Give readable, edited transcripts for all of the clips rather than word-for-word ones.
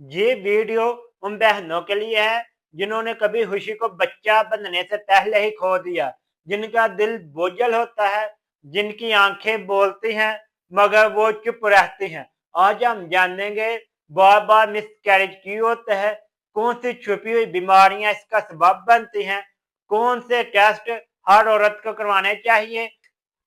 ये वीडियो उन बहनों के लिए है जिन्होंने कभी खुशी को बच्चा बनने से पहले ही खो दिया, जिनका दिल बोझल होता है, जिनकी आंखें बोलती हैं मगर वो चुप रहती हैं। आज हम जानेंगे बार बार मिसकैरेज क्यों होता है, कौन सी छुपी हुई बीमारियां इसका सबब बनती हैं, कौन से टेस्ट हर औरत को करवाने चाहिए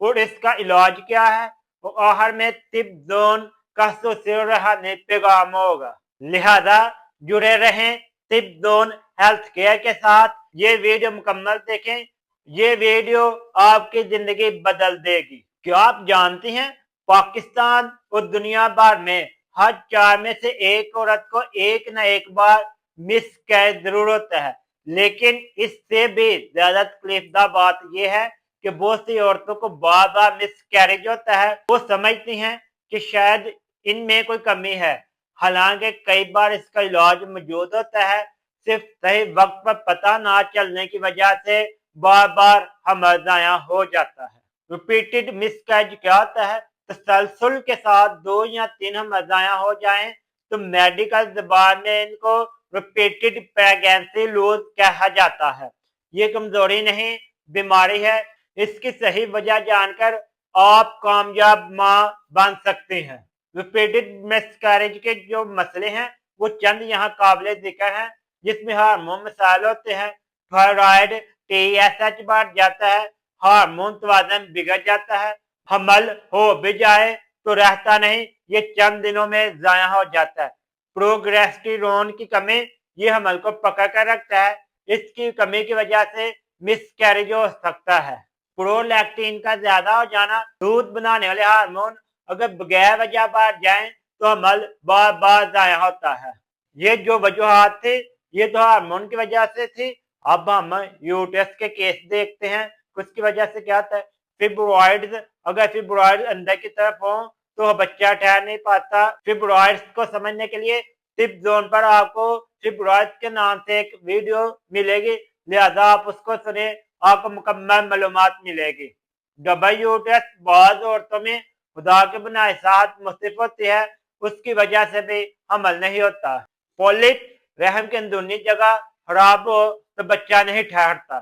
और इसका इलाज क्या है, और आखिर में तिब जोन का सिर रहने पैगाम होगा। लिहाजा जुड़े रहें तिब जोन हेल्थ केयर के साथ। ये वीडियो मुकम्मल देखें, ये वीडियो आपकी जिंदगी बदल देगी। क्या आप जानती हैं पाकिस्तान और दुनिया भर में हर 4 में से एक औरत को एक न एक बार मिसकैरेज जरूर होता है, लेकिन इससे भी ज्यादा तकलीफदा बात यह है कि बहुत सी औरतों को बार बार मिसकैरेज होता है। वो समझती हैं कि शायद इनमें कोई कमी है, हालांकि कई बार इसका इलाज मौजूद होता है, सिर्फ सही वक्त पर पता ना चलने की वजह से बार बार हमल जाया हो जाता है। रिपीटेड मिसकैरेज क्या होता है? तसलसल के साथ 2 या 3 हमल जाया हो जाएं तो मेडिकल जबान में इनको रिपीटेड प्रेगनेंसी लूज कहा जाता है। ये कमजोरी नहीं, बीमारी है। इसकी सही वजह जानकर आप कामयाब मां बन सकते हैं। रिपीटेड मिसकैरेज के जो मसले हैं वो चंद यहाँ काबिल जिक्र हैं, जिसमें हार्मोन मसाइल होते हैं, थायराइड TSH बढ़ जाता है, हार्मोन तवाज़ुन बिगड़ जाता है, हमल हो भी जाए तो रहता नहीं, ये चंद दिनों में जाया हो जाता है। प्रोगेस्टेरोन की कमी ये हमल को पकड़ कर रखता है, इसकी कमी की वजह से मिसकैरेज हो सकता है। प्रोलैक्टिन का ज्यादा हो जाना, दूध बनाने वाले हार्मोन अगर बगैर वजह बढ़ जाए तो हमल बार बार जाया होता है। ये जो वजूहात थी ये तो हार्मोन की वजह से थी। अब हम यूट्रस के केस देखते हैं, उसकी वजह से क्या होता है? फिब्रॉइड्स, अगर फिब्रॉइड अंदर की तरफ हो तो बच्चा ठहर नहीं पाता। फिब्रॉइड्स को समझने के लिए टिप जोन पर आपको फिब्रॉइड्स के नाम से एक वीडियो मिलेगी, लिहाजा आप उसको सुने, आपको मुकम्मल मालूमात मिलेगी। डबल यूट्रस बहुत औरतों में खुदा के बनाए साथ मुख्तलिफ होती है, उसकी वजह से भी हमल नहीं होता। पॉलिप, रहम की अंदरूनी जगह खराब हो तो बच्चा नहीं ठहरता।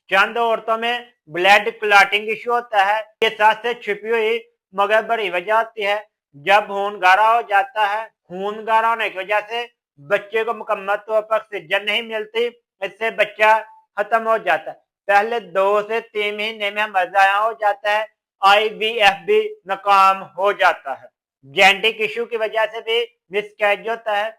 चंद औरतों में ब्लड क्लॉटिंग इश्यू होता है, ये सांस से छिपी हुई मगर बड़ी वजह होती है। जब खून गाढ़ा हो जाता है, खून गाढ़ा होने की वजह से बच्चे को मुकम्मल तौर पर ऑक्सीजन नहीं मिलती, इससे बच्चा खत्म हो जाता है। पहले 2 से 3 महीने में मजाया हो जाता है, IVF भी नाकाम हो जाता है। जेनेटिक इश्यू की वजह से भी मिसकैरेज होता है।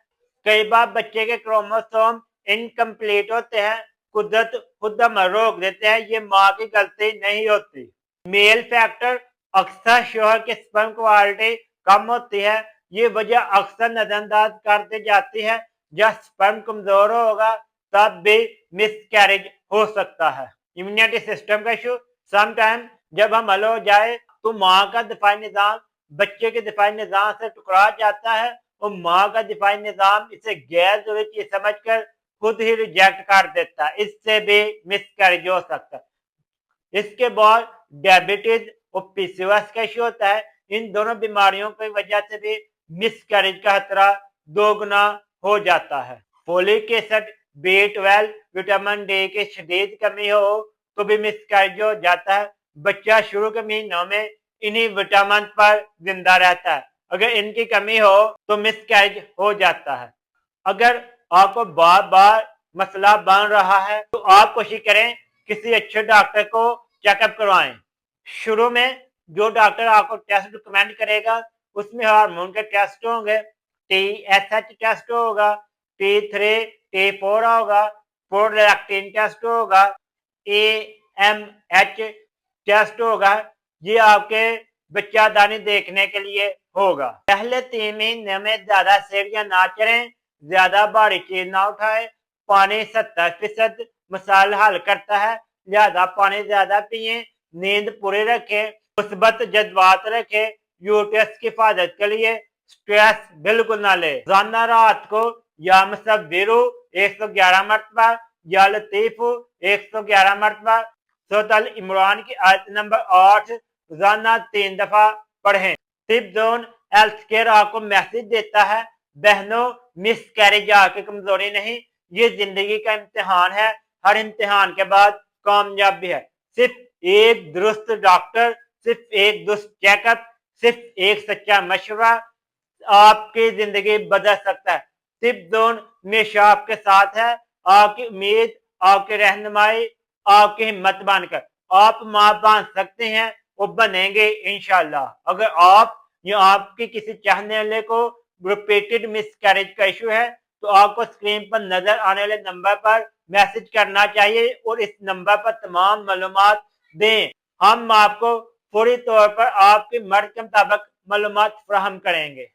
कई बार बच्चे के क्रोमोसोम इनकम्प्लीट होते हैं, कुदरत खुद हमल रोक देते हैं, ये माँ की गलती नहीं होती। मेल फैक्टर, अक्सर शोहर की स्पर्म क्वालिटी कम होती है, ये वजह अक्सर नजरअंदाज कर दी जाती है। जब स्पर्म कमजोर होगा तब भी मिसकैरेज हो सकता है। इम्यूनिटी सिस्टम का इशू, समटाइम जब हमल हो जाए तो माँ का दिफाई निजाम बच्चे के दिफाई निजाम से टकरा जाता है और माँ का दिफाई निजाम इसे गैर जरूरी चीज समझकर खुद ही रिजेक्ट कर देता है, इससे भी मिसकैरेज हो सकता है। इसके बाद डायबिटीज और PCOS का इश्यू होता है। इन दोनों बीमारियों की वजह से भी मिसकैरेज का खतरा 2 गुना हो जाता है। Folic acid, B12, vitamin D की शदीद कमी हो तो भी मिसकैरेज हो जाता है। बच्चा शुरू के महीनों में इन्हीं विटामिन पर जिंदा रहता है, अगर इनकी कमी हो तो मिसकैरेज हो जाता है। अगर आपको बार बार मसला बन रहा है तो आप कोशिश करें किसी अच्छे डॉक्टर को चेकअप करवाएं। शुरू में जो डॉक्टर आपको टेस्ट रिकमेंड करेगा उसमें हार्मोन के टेस्ट होंगे, TSH टेस्ट होगा, T3 T4 होगा, प्रोलैक्टिन टेस्ट होगा, AMH टेस्ट होगा। ये आपके बच्चादानी देखने के लिए होगा। पहले 3 महीने में ज्यादा सीढ़ियां ना चढ़ें, ज्यादा भारी चीज ना उठाए। पानी 70% मसाइल हल करता है, लिहाजा पानी ज्यादा पिए, नींद पूरी रखें, मुस्बत जज्बात रखें, यूट्रस की हिफाजत के लिए स्ट्रेस बिल्कुल ना ले। रोजाना रात को या मुसव्विरु 111 मरतबा या लतीफु 111 मरतबा सूरत इमरान की आयत नंबर 8 रोजाना 3 दफा पढ़ें। तिब जोन हेल्थ केयर आपको मैसेज देता है, बहनों, मिस कैरेज आपकी कमजोरी नहीं, ये जिंदगी का इम्तिहान है। हर इम्तिहान के बाद कामयाबी है। सिर्फ एक दुरुस्त डॉक्टर, सिर्फ एक दुरुस्त चेकअप, सिर्फ एक सच्चा मशवरा आपकी जिंदगी बदल सकता है। सिर्फ जोन हमेशा आपके साथ है। आपकी उम्मीद, आपकी रहनुमाई, आपकी हिम्मत बनकर आप मां बन सकते हैं, वो बनेंगे इंशाल्लाह। अगर आप या आपकी किसी चाहने वाले को रिपीटेड मिसकैरेज का इशू है तो आपको स्क्रीन पर नजर आने वाले नंबर पर मैसेज करना चाहिए और इस नंबर पर तमाम मालूमात दें। हम आपको फौरी तौर पर आपकी मर्ज के मुताबिक मालूमात फराहम करेंगे।